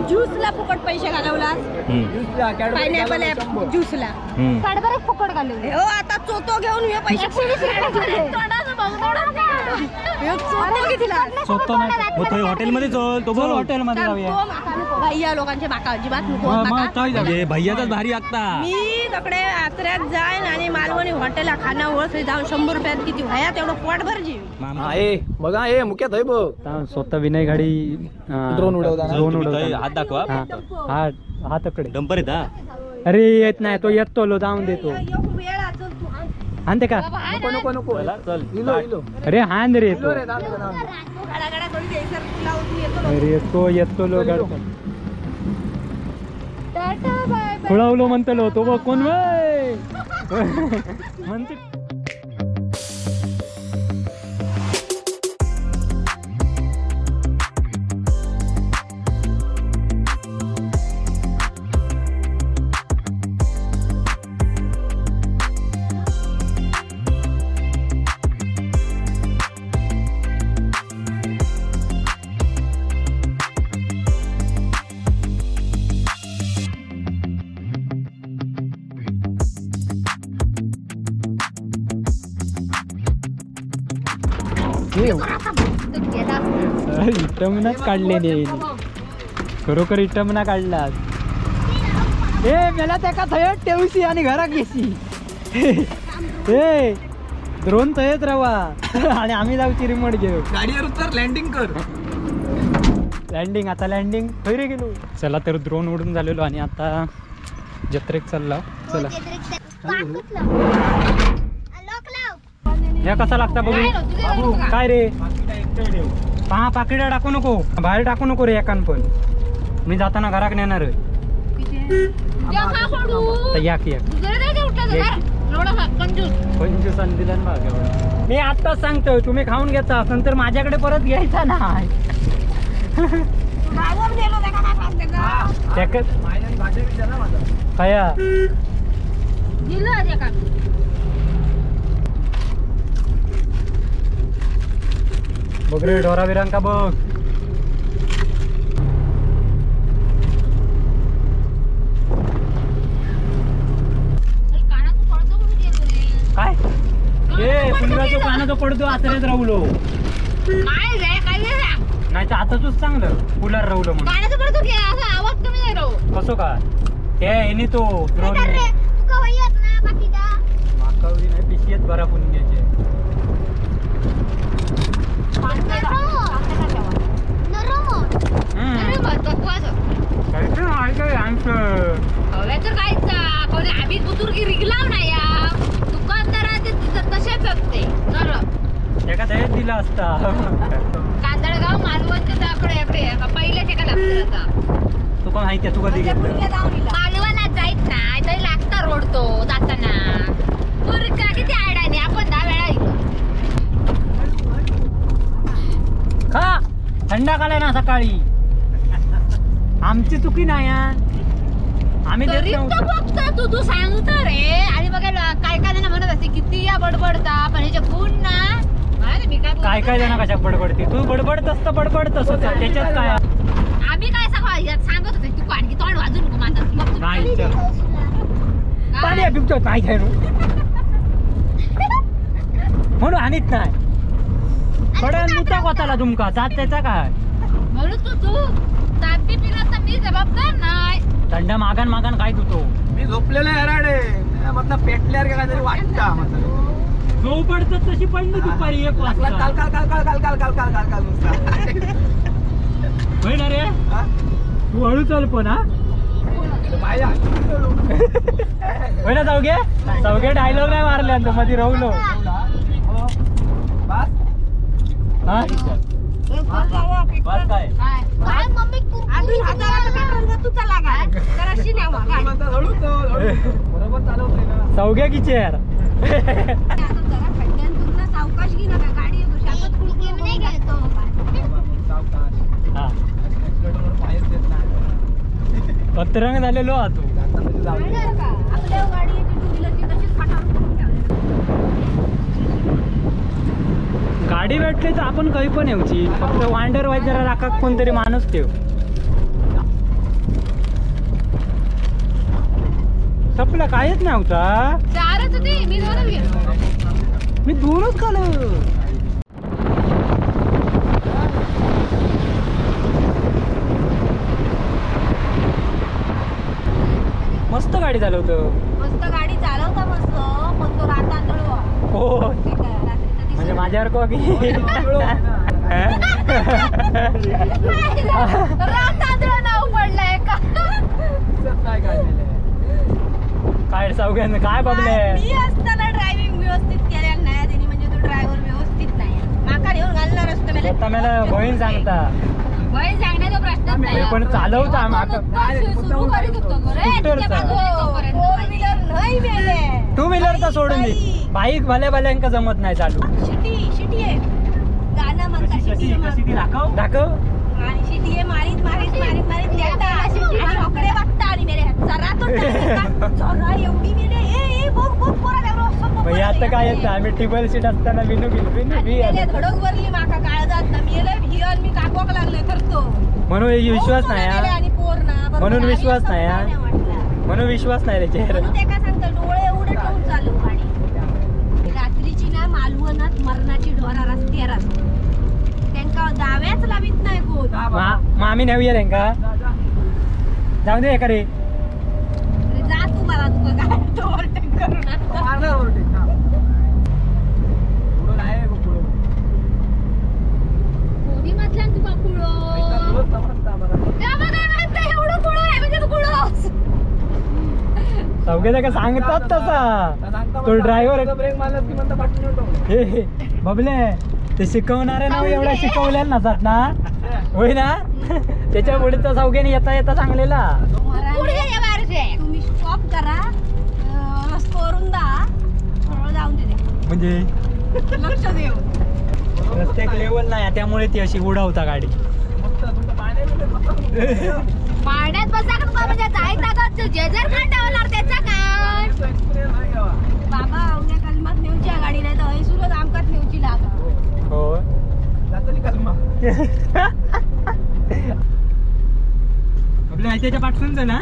ज्यूसला फुकट पैसे घालवलास. पायनॅपल ज्यूसला साडेबारा फुकट घालवले. हो आता चोतो घेऊन हे पैसे हॉटेलमध्ये चल तो बोल हॉटेलमध्ये जाऊया. भैया लोकांचे बाका अजिबात भैयाचाच भारी लागता. मी तकडे आचऱ्यात जाईन आणि मालवणी हॉटेलला खाना ओळख जाऊन 100 रुपयात किती व्हाया तेवढं पोट भर जीव. बघा हे मुख्यात आहे बघ स्वतः विनय गाडी ड्रोन उडवता. हात दाखवा. हाताकडे डंपर येत. अरे येत नाही तो येतो लो जाऊन देतो. आणते का नको नको चल इलो. अरे हान रे येतो. अरे येतो लो गाडी खुळवलो म्हणतलो तो बघ कोण म्हणते. इटमनाच काढले नाही खरोखर इटमना काढला. ए मला त्या का थयत ठेवशी आणि घरात गेशी. ए ड्रोन थयत राहा आणि आम्ही जाऊची रिमोट घेऊ. गाडीवर उतर लँडिंग कर. लँडिंग आता लँडिंग खैरे गेलो. चला तर ड्रोन उडून झालेलो आणि आता जत्रेक चालला. चला हे कसा लागता बघू. काय रे पहा पाकिटा टाकू नको बाहेर टाकू नको रे एकान पण. मी जाताना घराक नेणार आहे. मी आत्ताच सांगतोय तुम्ही खाऊन घेता नंतर माझ्याकडे परत घ्यायचा नाही. खाया बघ रे ढोरा विरांका बघ. काय सुंदराचं कानाचं पडतो आचऱ्यात राहुलो नाही तर आता तूच चांगलं कूलर राहुलो म्हणून कसं का ते येणे तो ड्रोन माकावली नाही पिशीत बरा पुन घ्यायचे. आम्ही बुजुर्गी रिगलाव नाही तसे बघते एका दहेज दिला असता. कांदळगाव मालवणच्या पहिल्याच एका लागतात. तुका माहिती आहे तू कधी घेतलं मालवणात जायच नाही तरी लागता रोड तो जाताना. किती आयडाने आपण 10 वेळा खा थंडा कालाय ना सकाळी. आमची चुकी नाही आम्ही तू सांगतो रे. आणि बघा काय काय जण म्हणत असते किती या बडबडता पण ह्याच्या गुण ना काय काय जण कशा बडबडते. तू बडबडत असत बडबडत असत त्याच्यात काय. आम्ही काय सांगत होते तू आणखी तोंड वाजू नको माझं नाही काय म्हणून आणत नाही पडन मुता कोताला तुमका जात त्याचा काय म्हणून तू तापी पिला तर मी जबाबदार नाही. थंड मागण मागण काय तुतो मी झोपलेला हराडे मतलब पेटल्यावर काहीतरी वाटता झोप पडत तशी पडली दुपारी 1 वाजता. काल काल काल काल काल काल काल काल काल काल होय ना रे तू हळू चल पण हा होय ना चौघे डायलॉग नाही मारले मध्ये राहुलो. हा काय चौघ्या की चेअर पत्रंग झालेलो हा तू. गाडी भेटली तर आपण काही पण येऊची फक्त वांडर वाय जरा राखा कोणतरी माणूस ठेव. संपला कायच नाही होता. चारच होते मी दोनच गेलो. मी दोनच खाल्लं. मस्त गाडी चालवतो. मस्त गाडी चालवता मस्त पण तो रात आंधळवा. हो म्हणजे माझ्यावर की रात आंधळा नाव पडलाय का काय सावग्यानं काय बघले. मी असताना ड्रायव्हिंग व्यवस्थित केलेलं नाही त्यांनी म्हणजे तो ड्रायव्हर व्यवस्थित नाही माका घेऊन घालणार असतो मला बहीण सांगता वय सांगण्याचा प्रश्न नाही पण चालवता माका सुरू करीत होतो फोर व्हीलर नाही मेले. टू व्हीलरचा सोडून दे बाईक भल्या भल्यांका जमत नाही चालू. शिटी शिटी आहे गाणं म्हणता शिटी दाखव आणि शिटी आहे मारीत मारीत मारीत मारीत नेता आणि हकडे वाटता आणि मेरे जरा तो जरा एवढी मेरे ए बघ बघ पोरा भाई आता काय येतं आम्ही टिबल सीट असताना विनू धडक भरली माका काळजात ना मेले भियन मी काकवाक लागले करतो म्हणून विश्वास नाही आणि पोर ना म्हणून विश्वास नाही म्हणून विश्वास नाही रे चेहरा. म्हणून ते काय सांगतो डोळे एवढे ठेवून चालू गाडी रात्रीची ना मालवणात मरणाची ढोरा रस्त्यावर असते त्यांका दाव्याच लावित नाही कोण. मग आम्ही नवी आहे का जाऊ दे एका रे जा तू मला तुका काय ओव्हरटेक करू नका. कोणी म्हटलं तुका कुळो काय म्हणते एवढं कुळो आहे म्हणजे तू कुळो सगळे का सांगतात तसा तो ड्रायव्हर ब्रेक मारला की म्हणता पाठवून येतो. हे बबले ते शिकवणारे ना एवढ्या शिकवल्या नसतात ना होय ना त्याच्या पुढे सावग्याने येता येता सांगलेला तुम्ही स्टॉप करा रस्त्यावरून जाऊन दे म्हणजे लक्ष देऊ रस्त्याक लेवल नाही त्यामुळे ती अशी उडवता गाडी. पाण्यात बसा का म्हणजे जायचा जेजर खांडावणार त्याचा काय बाबा उद्या कलमात नेऊची गाडी नाही तर सुरत आमकाच नेऊची लागा. हो आपल्या त्याच्या पाठवून ना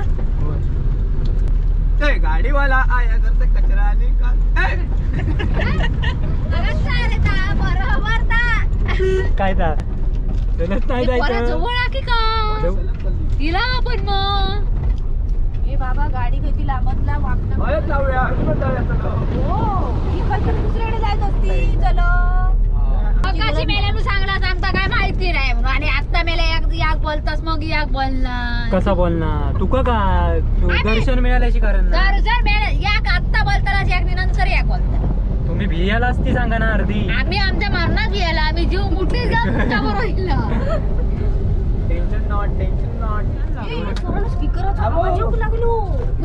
गाडीवाला आया घरचा कचरा आली का काय तर चलत नाही जायचं जवळ की का तिला आपण मग हे बाबा गाडी कधी लांबतला वागता जाऊया हो इकडचं दुसरीकडे जायचं असती चलो मगाशी मेल्यानु सांगता काय माहिती नाही म्हणून आणि आता मेल्या याक बोलतास मग याक बोलणार कसा बोलणार तुका का दर्शन मिळाल्याची कारण ना दर्शन मिळालं याक आता बोलताना याक नंतर याक बोलता तुम्ही भियाला असती सांगा ना अर्धी आम्ही आमच्या मरणात भियाला आम्ही जीव मुठीत जाऊन तुमच्याबरोबर टेन्शन नॉट स्पीकर लागलो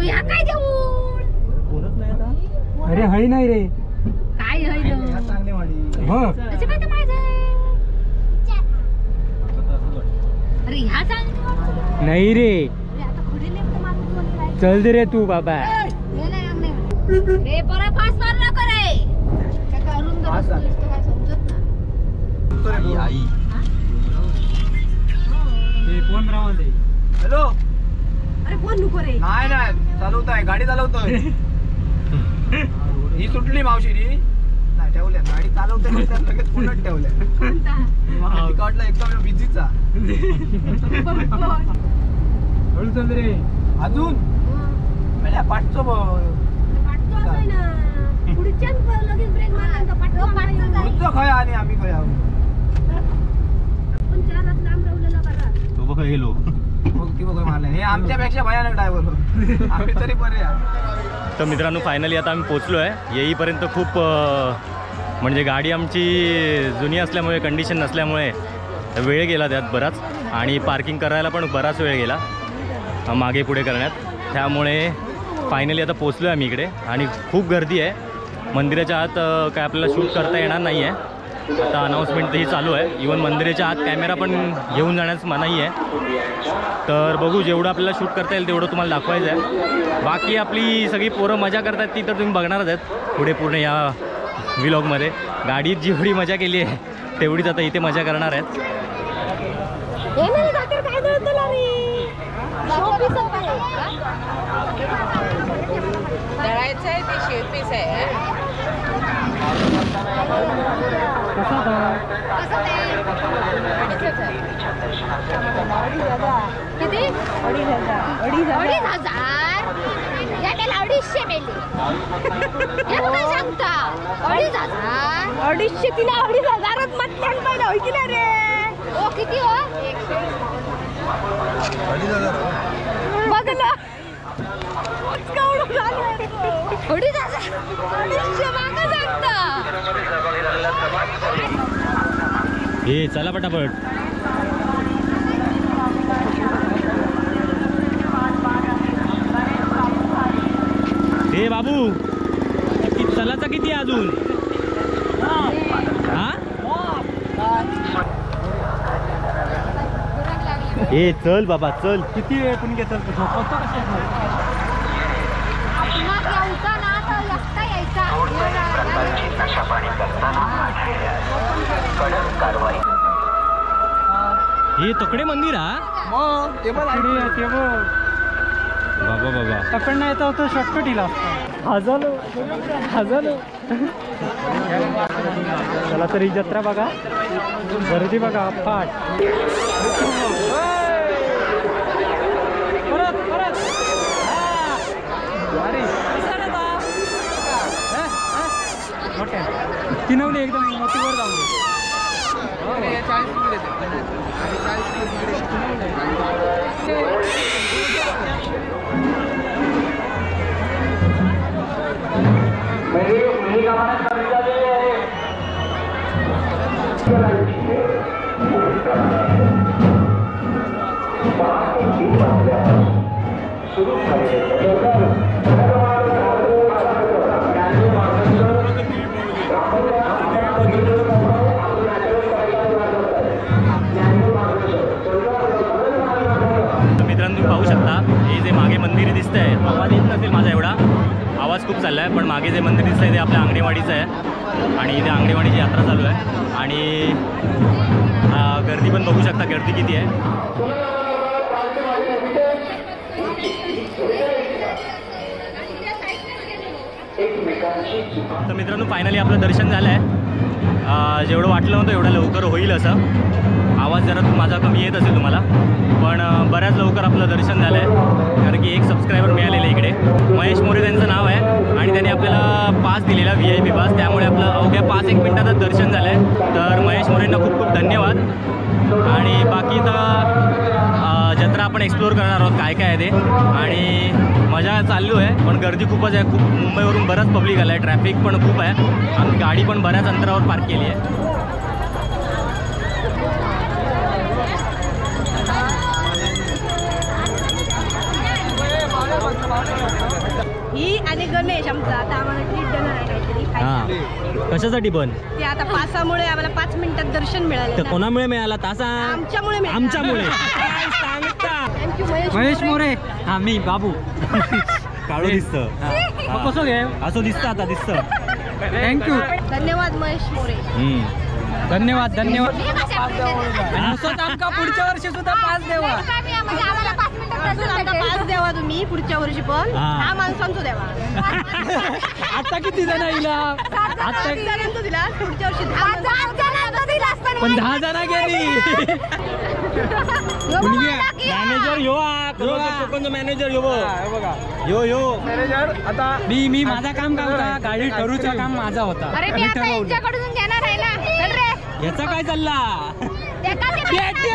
या काय देऊन बोलत नाही आता. अरे हळी नाही रे काय हय चांगली वाडी हो त्याचे काय तर माहिती अरे ह्या चांगली नाही रे आता खडे लेफ्ट मारून चल दे रे तू बाबा रे परा पास मार नको रे काय करून काय समजत ना आई फोन राहून दे. हॅलो अरे फोन नको रे नाही नाही चालवताय गाडी चालवतोय ही सुटली मावशीनी नाही ठेवल्या गाडी चालवतोय लगेच पुन्हा ठेवल्या वाटलं एकदम बिझीचा हळू चल रे अजून म्हणजे पाठचो लगेच ब्रेक मारला पुढचं खय आणि आम्ही खय आहोत पण चार लांब राहिलेला बरा तो बघ गेलो ती बघ मारले हे आमच्यापेक्षा भयानक ड्रायव्हर आम्ही तरी बरे तर मित्रांनो फायनली आता आम्ही पोचलो आहे. येईपर्यंत खूप म्हणजे गाडी आमची जुनी असल्यामुळे कंडिशन नसल्यामुळे वेळ गेला त्यात बराच आणि पार्किंग करायला पण बराच वेळ गेला मागे पुढे करण्यात. त्यामुळे फायनली आता पोचलो आहे आम्ही इकडे आणि खूप गर्दी आहे. मंदिराच्या आत काय आपल्याला शूट करता येणार नाही आहे. आता अनाऊन्समेंटही चालू आहे. इवन मंदिराच्या आत कॅमेरा पण घेऊन जाण्यास मनाई आहे. तर बघू जेवढं आपल्याला शूट करता येईल तेवढं तुम्हाला दाखवायचं आहे. बाकी आपली सगळी पोरं मजा करतात ती तर तुम्ही बघणारच आहेत पुढे पूर्ण या व्लॉगमध्ये. गाडीत जेवढी मजा केली आहे तेवढीच आता इथे मजा करणार आहेत. काय आहे ते शेपीस आहे. कसा था? किती? 2,500. या त्याला 250 मेले. या काय सांगता? 2,500. 250 तिला 2,500च म्हटलं पण होय की नाही रे. ओ किती हो? बघलं. केवढं झालं? 2,500. 250 मागं सांगता. हे चला पटापट. हे बाबू चलाचा किती आहे अजून? हा ए चल बाबा चल. किती वेळ पण घेतात झोपतो कशा? मग यायचा ना तर एकटा यायचा. हे तकडे मंदिर हा. मग ते पण पुढे आहे ते बघ. बाबा बाबा तकडनं येता होतं शॉर्टकट इला हजालो. चला तर ही जत्रा बघा, गर्दी बघा फाट. परत परत मोठ्या तिनवली एकदम मोठीवर जाऊन दे. मित्रांनो तुम्ही पाहू शकता हे जे मागे मंदिर दिसतंय, आवाज येत नसेल माझा एवढा, आवाज खूप चालला आहे, पण मागे जे मंदिर दिसतंय ते आपल्या आंगणेवाडीचं आहे आणि इथे आंगणेवाडीची यात्रा चालू आहे आणि गर्दी पण बघू शकता, गर्दी किती आहे. तर मित्रांनो फायनली आपलं दर्शन झालं आहे. जेवढं वाटलं नव्हतं एवढं लवकर होईल असं. आवाज जरा माझा कमी येत असेल तुम्हाला, पण बऱ्याच लवकर आपलं दर्शन झालं आहे, कारण की एक सबस्क्रायबर मिळालेलं आहे इकडे. महेश मोरे त्यांचं नाव आहे आणि त्यांनी आपल्याला पास दिलेला VIP पास, त्यामुळे आपलं अवघ्या 5-1 मिनिटातच दर्शन झालं आहे. तर महेश मोरेंना खूप खूप धन्यवाद. आणि बाकी तर जत्रा आपण एक्सप्लोअर करणार आहोत काय काय आहे ते, आणि मजा चालू आहे, पण गर्दी खूपच आहे. खूप मुंबईवरून बराच पब्लिक आला आहे, ट्रॅफिक पण खूप आहे आणि गाडी पण बऱ्याच अंतरावर पार्क केली आहे. ही आणि गणेश आमचा आता आम्हाला ट्रीट देणार आहे काहीतरी हां, कशासाठी पण ते आता पासामुळे आम्हाला 5 मिनिटात दर्शन मिळालं तर ना. कोणामुळे मिळाला तासा? आमच्यामुळे मिळालं. आमच्यामुळे. Thank you, Mahesh More. हा मी बाबू. काळो दिसतं. कसं घे असं दिसतं, आता दिसतं. थँक्यू. धन्यवाद महेश मोरे. धन्यवाद धन्यवाद. मी कशा प्रकारे- आणि असंच आमका पुढच्या वर्षी सुद्धा पास देवा. म्हणजे आम्हाला 5 मिनिटात असं दर्शन आमका भेटेल. पास द्यावा तुम्ही पुढच्या वर्षी पण. हा. हा माणसांचं द्यावा. आता किती जण येईल? आता 5 जणांचं दिला, पुढच्या वर्षी 10 आज जणांचं दिलं असतं पण ना. 10 जण गेली. मॅनेजर यो कोकणचा मॅनेजर यो बघा यो मॅनेजर आता मी माझा काम काय होता, गाडी ठरूचा काम माझा होता. अरे मी मी आता ठरवलं. यांच्याकडून घेणार आहे ना. चल रे. ह्याचा काय चालला? ते का ते बेटी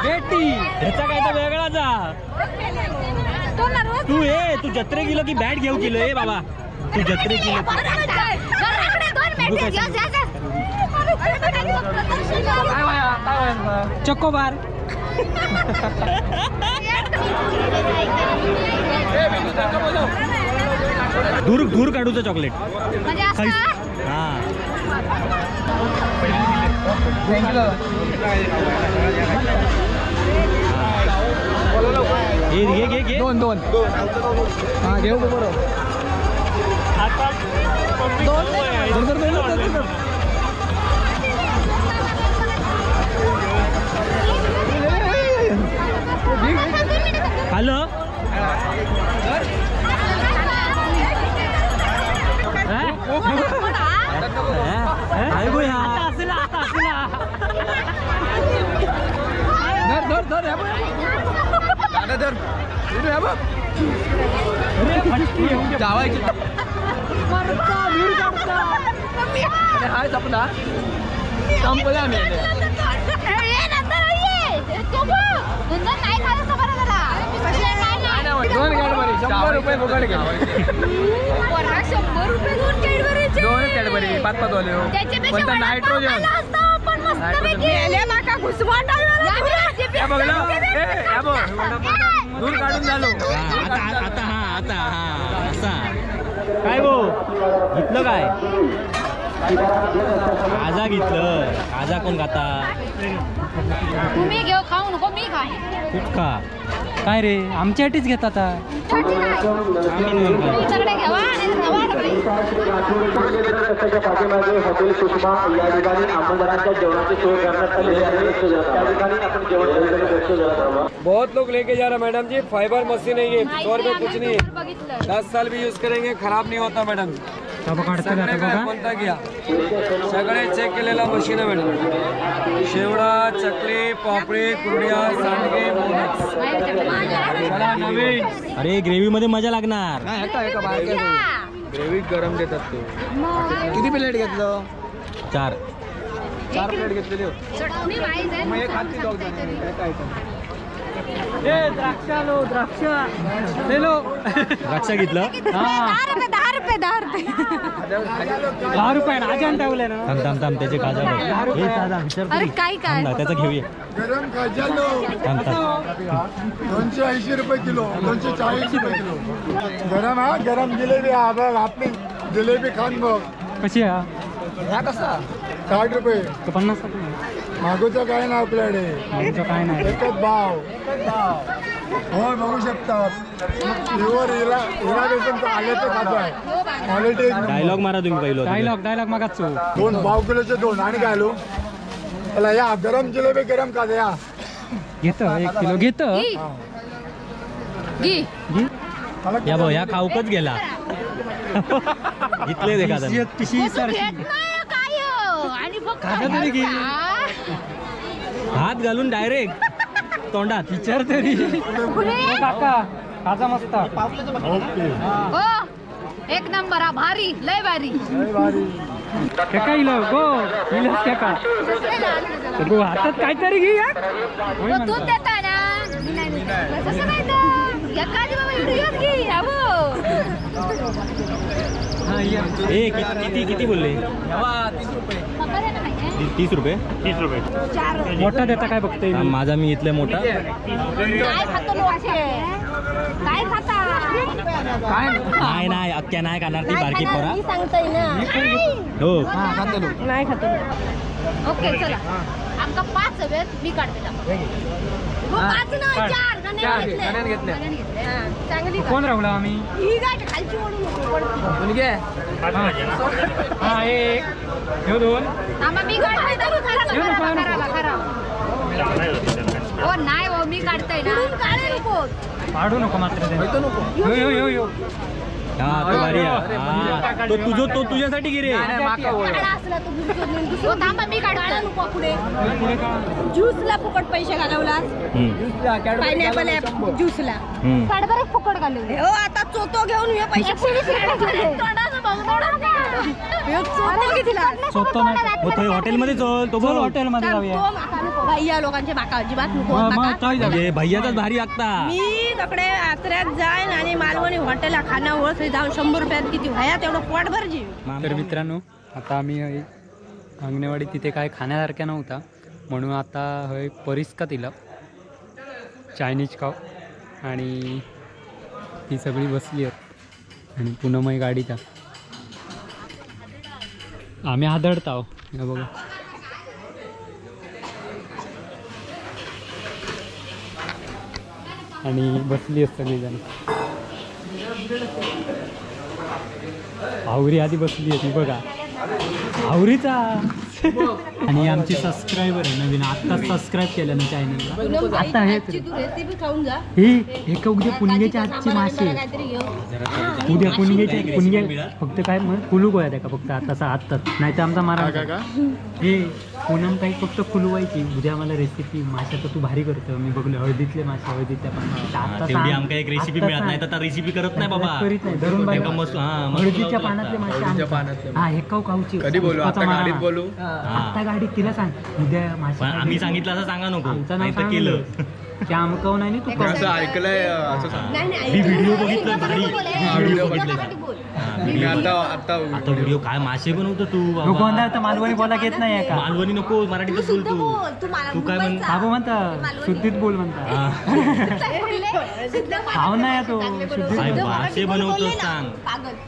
बेटी. ह्याचा काय तर वेगळाचा. तो नर्वस तू तू जत्रे गेलो की बॅट घेऊ गेलो ए बाबा. तू जत्रे गेलो की चकोबार. दूर काढूचं चॉकलेट. म्हणजे असं हा घे 2 हा घेऊ बरोबर. हॅलो काय गो ह्या जावायची हाय संपला संपला आम्ही दोन कॅडबरी 100 रुपये फुकट गेले 2 कॅडबरी 5-5 वाले पण नायट्रोजन दूर काढून झालो आता असा काय गो घेतलं काय खाजा घेतलं खाजा कोण खाता तुम्ही घेऊ खाऊ नको मी खाईन खूप खा काय रे आमच्यासाठीच घेतात तुमच्याकडे घ्यावा आणि खावा हॉटेल सुषमा या ठिकाणी आमदारांच्या जेवणाची सोय करण्यात आलेली आहे त्या ठिकाणी आपण जेवण बहुत लोग लेके जा रहा मैडम जी फाइबर मशीन है ये 100 रुपये कुछ नहीं है 10 साल भी यूज करेंगे खराब नहीं होता मैडम कोणता घ्या सगळे चेक केलेला मशीन आहे मॅडम शेवडा चकली पापडी कुरड्या सांडगे चला नवीन अरे ग्रेव्ही मध्ये मजा लागणार ग्रेव्ही गरम देतात ते किती प्लेट घेतलं 4 प्लेट घेतलेली हो. चटणी माहित आहे मग एक हाती जाऊ द्या. काय द्राक्ष लो द्राक्ष ले लो द्राक्ष घेतलं 10 रुपये अजून ठेवले ना थांब त्याचे खाजा बघ. हे साधा विचार अरे काय काय त्याचं घेऊया गरम खाजालो थांब 280 रुपये किलो 240 रुपये किलो गरम हा गरम जिलेबी हा बघ आपली जिलेबी खान बघ कशी आहे ह्या कसा 60 रुपये 50 मागोचं काय ना आपल्याकडे आमचं काय नाही एकच भाव हो बघू शकतात प्युअर हिरा बेसन आल्याचं खातो आहे क्वालिटी डायलॉग मारा तुम्ही पहिलं डायलॉग मागाच 2 पाव किलोचे 2 आणि काय आलो त्याला या गरम जिलेबी गरम खा या घेत 1 किलो घेत घी या भाऊ या खाऊकच गेला घेतले दे का पिशी घेत नाही काय आणि फक्त हात घालून डायरेक्ट तोंडात विचार तरी काका खाजा मस्त हो एक नंबर हा भारी लय भारी काय इलो गो इलस का गो हातात काहीतरी घे हो, तू देता ना मी नाही देत. कसं काय तर एखादी बाबा व्हिडिओ घे किती बोलले 30 रुपये मोठा देता काय बघते माझा मी इथले मोठा काय खातो लो असे काय खाता नाही अक्क्या नाही खाणार ती बारकी पोरा मी सांगतोय ना हो नाही खातो ओके चला आमका 5 हवेत मी काढते हो 5 ना 4 गण्यान घेतल्या. चांगली कोण राहुला आम्ही ही गाठ खालची ओढून नको पडती. मुलगी आहे हा एक हे 2 आम्हा मी काढते खरा हो नाही हो मी काढतोय ना काढे नको पाडू नको मात्र माहिती नको यो हा तो भारी आहे. हा, तो तुझ्यासाठी गिरे माका ओळख. असला तो हो थांबा मी काढतो नको पुढे पुढे का ज्यूसला फुकट पैसे घालवला पायनॅपल ज्यूसला काढबर फुकट घालून हो आता चोतो घेऊन हे पैसे चोतो घेतला स्वतः नाही हॉटेलमध्ये चल तो बोल हॉटेलमध्ये जाऊया भैया लोकांचे बाका अजिबात नको मग बाका. काय झालं? म्हणजे भैयाचाच भारी लागता मी तकडे आत्र्यात जाईन आणि मालवणी हॉटेलला खाना ओळख जाऊन 100 रुपयात किती व्हाया तेवढं पोटभर जीव तर मित्रांनो आता आम्ही अंगणवाडी तिथे काय खाण्यासारख्या नव्हता म्हणून आता हय परिस्का दिला चायनीज खाव आणि ती सगळी बसली आहेत आणि पुन्हा मग गाडीचा आम्ही आदळताव हे बघा आणि बसली आहेत सगळीजण आवरी आधी बसली आहे ती बघा आवरीचा आणि आमची सबस्क्रायबर आहे नवीन, आता सबस्क्राईब केलं ना चॅनलला. आता हे रेसिपी खाऊन जा. हे का उद्या पुणग्याच्या आजचे मासे, काहीतरी घेऊ. उद्या पुणग्या फक्त काय मग फुलू गोळ्या द्या का फक्त आताचा आत्ताच, नाही तर आमचा मारा हे पूनम काही फक्त फुलवायची. उद्या मला रेसिपी माशाचं तू भारी करतो, मी बघलो हळदीतले मासे हळदीतल्या पानात. तेवढी आमका एक रेसिपी मिळत नाही तर रेसिपी करत नाही बाबा. करीत नाही धरून बाई एका मस्त हळदीच्या पानातले मासे हा हे खाऊची. कधी बोलू आता गाडीत बोलू, आता गाडीत तिला सांग उद्या मासे. आम्ही सांगितलं असं सांगा नको, आमचं नाही नाव तर केलं. ते आमकाव नाही ना तू ऐकलंय असं सांग. मी व्हिडिओ बघितलं भारी व्हिडिओ बघितलं. आता आता व्हिडिओ काय मासे बनवतो तू बाबा? गोंधळ तर मालवणी बोला घेत नाही का? मालवणी नको, मराठीतच बोल तू. तू काय म्हण बाबू म्हणता शुद्धीत बोल म्हणता. खाव नाही तो काय मासे बनवतो सांग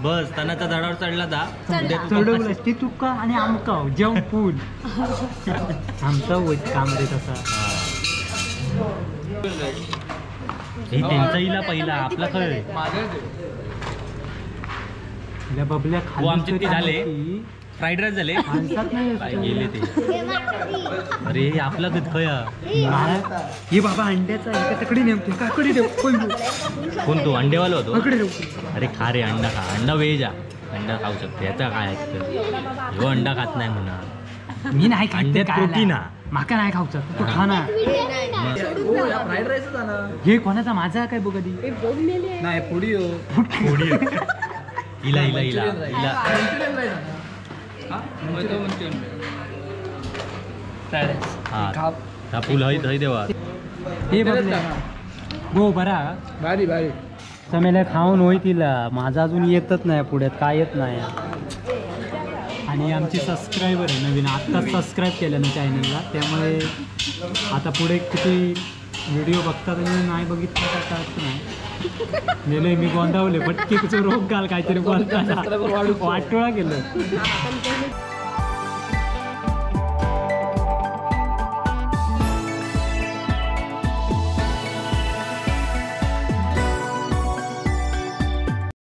बस. तणाच्या झाडावर चढला जा चढवलं ती तुका आणि आमकाव जेव पूल आमचा काम रे तसा. हे त्यांचा इला पहिला आपला खय बबल्या हो आमचे ते झाले फ्राईड राईस झाले माणसात नाही काय गेले ते. अरे आपला कधी खया हे बाबा अंड्याचा एका तकडी नेमतो काकडी देऊ कोण तो अंडेवाला होतो. तकडी देऊ. अरे खा रे अंडा खा, अंडा वेज अंडा खाऊ शकते. याचा काय आहे हो अंडा खात नाही म्हणा. मी नाही खात अंड्यात प्रोटीन हा. माका नाही खाऊचा तू खा ना. हे कोणाचा माझा काय बघ कधी नाही पुढी थोडी इला इला इला इला हा फुल हय हय देवा. हे बघले गो बरा भारी भारी समेला खाऊन होई तिला. माझा अजून येतच नाही पुढ्यात काय येत नाही. आणि आमची सबस्क्रायबर आहे नवीन, आत्ताच सबस्क्राईब केलं ना चॅनलला, त्यामुळे आता पुढे किती व्हिडिओ बघतात आणि नाही बघितलं काय कळत नाही. गेलोय मी गोंधावले पटके रोग घाल काहीतरी बोलताना वाटोळा केलं.